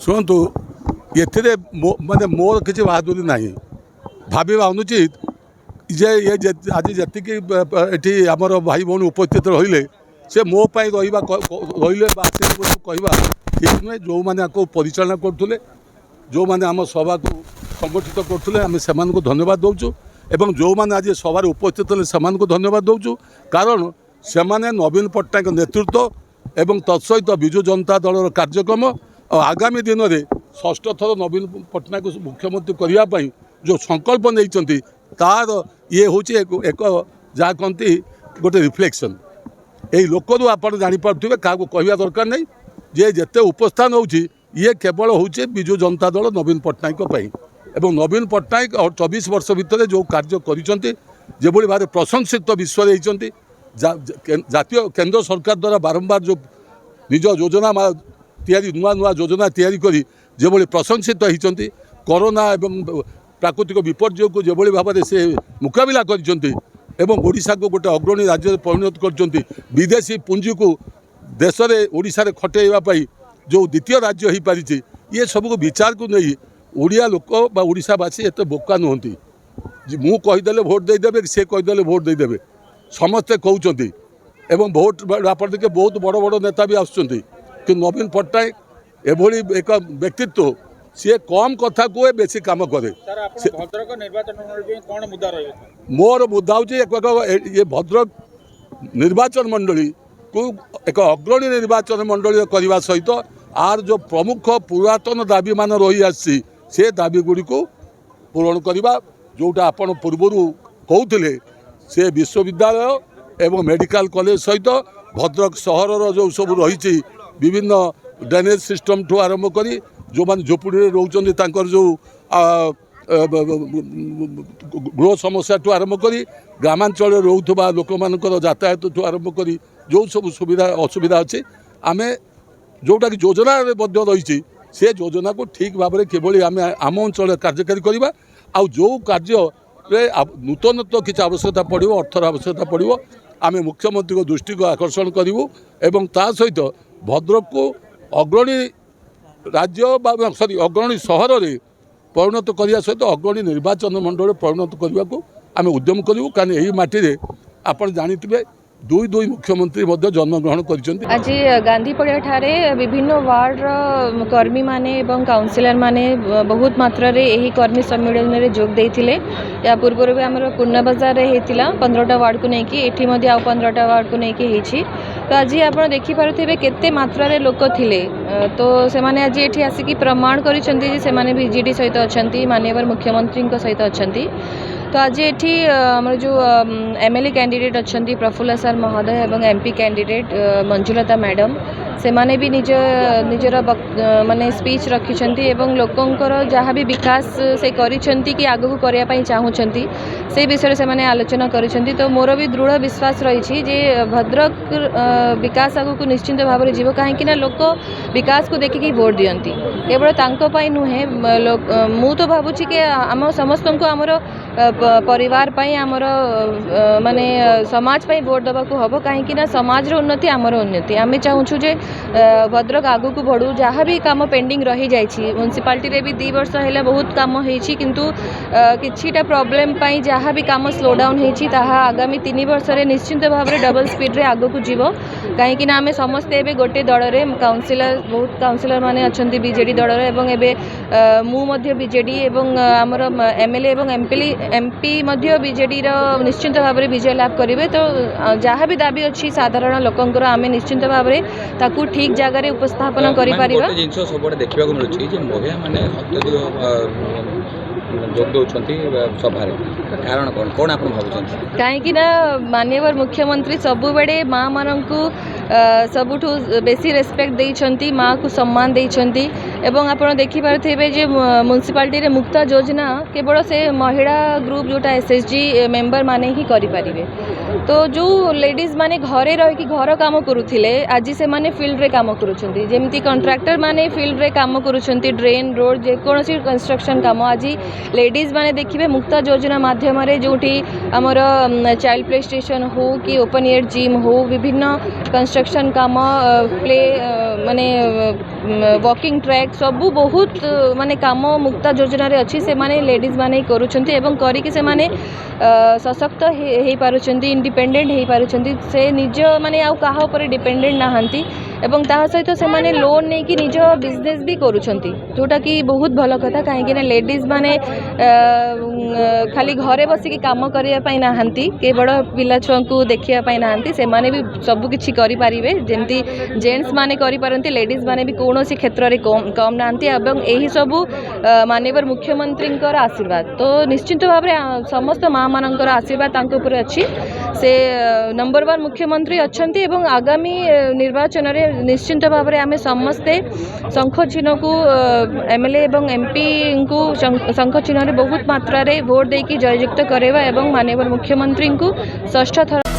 शुणु ये माने मोर किसी बहादुरी ना भावा अनुचित जे ये आज जी आमर भाई भौणी उपस्थित रहिले से मो रही कहवा ठीक नुहे जो मैंने परिचालना करुले जो मैंने आम सभा को संगठित करुले आम से धन्यवाद दौचु एवं जो मैंने आज सभार उपस्थित हे से धन्यवाद दौचु कारण से नवीन पट्टनायक नेतृत्व एवं तत्सहित विजु जनता दल कार्यक्रम और आगामी दिन में षष्ठ थर नवीन पट्टनायक मुख्यमंत्री करने जो संकल्प नहीं तार ये हूँ एक जहाँ कहती गोटे रिफ्लेक्शन यही लोकरू आप जापारे क्या कहवा दरकार नहीं जे जिते उपस्थान होची ये केवल हूँ विजु जनता दल नवीन पट्टनायक एवं नवीन पट्टनायक और 24 वर्ष भितर जो कार्य कर भाव प्रशंसित विश्व होती जातीय केंद्र सरकार द्वारा बारंबार जो निज योजना नुआ नुआ योजना तैयारी करी जो प्रशंसित होती कोरोना एवं प्राकृतिक विपर्यय को जो भाव में से मुकाबला करशा को गोटे अग्रणी राज्य परिणत कर विदेशी पुंजी को देश में ओडिशा रे खटेवाई जो द्वितीय राज्य हो पारी ये सब को विचार को नहीं ओडिया लोक ओडिशावासी एत बोका नुहति मु कहीदेले भोट देदेवे से कहीदेले भोट देदेवे समस्ते कहते एवं भोट आप देखे बहुत बड़ बड़ नेता भी आसुँच कि नवीन पट्टनायक एभली एक व्यक्तित्व सी कम कथा कहे बेसी काम करे मोर मुद्दा हूँ ये भद्रक निर्वाचन मंडली को एक अग्रणी निर्वाचन मंडली करने सहित आर जो प्रमुख पुरातन दाबी मान रही आसी से दाबी गुड़ी को पूरण करवा जोटा आपण पूर्वर कहते से विश्वविद्यालय एवं मेडिकल कॉलेज सहित भद्रक सहर जो सब रही विभिन्न ड्रेनेज सिस्टम ठू आरंभ कर जो मैंने झोपड़ी रोचते जो गृह समस्या ठू आरंभ कर ग्रामांचल रोकवा लोक मान यातायात ठू आरंभ कर जो सब सुविधा असुविधा अच्छे आम जोटा कि योजना रही से योजना को ठीक भाव में किभली आम आम अंचल कार्यकारी करवा आ जो कार्य नूतनत्व किसी आवश्यकता पड़ो अर्थर आवश्यकता पड़ो आम मुख्यमंत्री को दृष्टि को आकर्षण करूँ एवं ता सहित भद्रक को अग्रणी राज्य सॉरी अग्रणी सहर में परिणत करने सहित अग्रणी निर्वाचन मंडल परिणत करने को आम उद्यम करूँ कारण यही माटी आप जानी दुई दुई मुख्यमंत्री जन्मग्रहण कर आज गांधी पड़िया ठारे विभिन्न वार्ड कर्मी माने एवं काउंसिलर माने बहुत मात्रा रे यही कर्मी सम्मेलन में जोग देते या पूर्व भी आम पूर्णा बाजार होता 15टा वार्ड को लेकिन एटी आ 15टा वार्ड को लेकिन तो आज आप देखिपे केते मात्रा रे लोक थिले तो से माने आज ये आसिक प्रमाण कर बीजेडी सहित अच्छा माननीय मुख्यमंत्री सहित अच्छा तो आज ये आम जो एमएलए कैंडिडेट अच्छा प्रफुल्ल सर महोदय एवं एमपी कैंडिडेट मंजुलता मैडम से माने भी निजर माने स्पीच रखिंट एवं लोकंकर जहाँ भी विकास से करिसेंती कि आगू करने चाहूँगी से विषय से माने आलोचना करिसेंती तो मोर भी दृढ़ विश्वास रही जे भद्रक विकास आगू को निश्चिंत भाव में जीव कहीं लोक विकास को देखिकी भोट दियंती केवल तांको नुहे मु तो भावुची कि आम समस्त को आमर परिवार आमर माने समाज पाई भोट देवा हम कहीं समाज उन्नति आमर उन्नति आम चाहूँ जे भद्रक आगू को बढ़ू जहाँ भी काम पेंडिंग रही जाइए म्युनिसिपालिटी रे भी 2 वर्ष है बहुत काम होती किंतु किछिटा प्रॉब्लम पाई जहाँ भी काम स्लो डाउन होती आगामी 3 वर्ष में निश्चिंत भाव में डबल स्पीड रे आगू को जीव कहीं आम समस्ते गोटे दल में काउंसिलर बहुत काउंसिलर माने अच्छा बीजेडी दल एवं मु बीजेडी एवं आमर एमएलए एवं एमपी बीजेडी निश्चिंत भाव में विजय लाभ करेंगे तो जहाँ भी दाबी अच्छी साधारण लोकंर आम निश्चिंत भाव में ताकू ठीक जगह उपस्थापन कर देखा महिला मैंने कारण कौन आप कहीं माननीय मुख्यमंत्री सबु बड़े माँ मान को सबुठ बेसी रेस्पेक्ट देइछंती माँ को सम्मान देइछंती एवं आप देखिपारे जे म्युनिसिपालिटी रे मुक्ता योजना केवल से महिला ग्रुप जोटा एसएचजी मेंबर माने ही करि पारिबे तो जो लेडीज माने घरे रही घर काम करुले आज से माने फील्ड रे काम करुछंती जेमती कॉन्ट्रैक्टर माने फील्ड रे काम करुछंती ड्रेन रोड जेकोसी कंस्ट्रक्शन काम आज लेडीज माने देखिबे मुक्ता योजना माध्यम रे जोठी हमर चाइल्ड प्ले स्टेशन हो कि ओपन एयर जिम हो विभिन्न कंस्ट्रक्शन काम प्ले माने वॉकिंग ट्रैक सबू बहुत माने काम मुक्ता योजना रे अच्छी से माने लेडीज माने करुछंती एवं करिक से माने सशक्त हे पारुछंती इंडिपेंडेंट हे पारुछंती से निज माने आउ काहा ऊपर डिपेंडेंट नाहंती एवं ता सहित से माने लोन नहीं कि निज बिजनेस भी करुछंती जोटा कि बहुत भल कथा कहीं ना लेडीज माने खाली घरे बसिक काम करने नाहंती केवल पिला छुआ को देखिया पाई नाहंती से माने भी सब किछि करि परिबे जेंती जेंट्स माने करि पारंती लेडीज माने भी कोनोसी क्षेत्र रे कम नाहंती एवं एही सब माननीय मुख्यमंत्री आशीर्वाद तो निश्चित भाव में समस्त माँ मानकर आशीर्वाद तांको ऊपर अच्छी से नंबर 1 मुख्यमंत्री अच्छंती एवं आगामी निर्वाचन रे निश्चित भाव में आम समस्ते शंख चिन्ह को एमएलए एवं एमपी को शंख चिन्ह बहुत मात्रा रे वोट देकी जययुक्त करेवा एवं माननीय मुख्यमंत्री को षष्ठ थर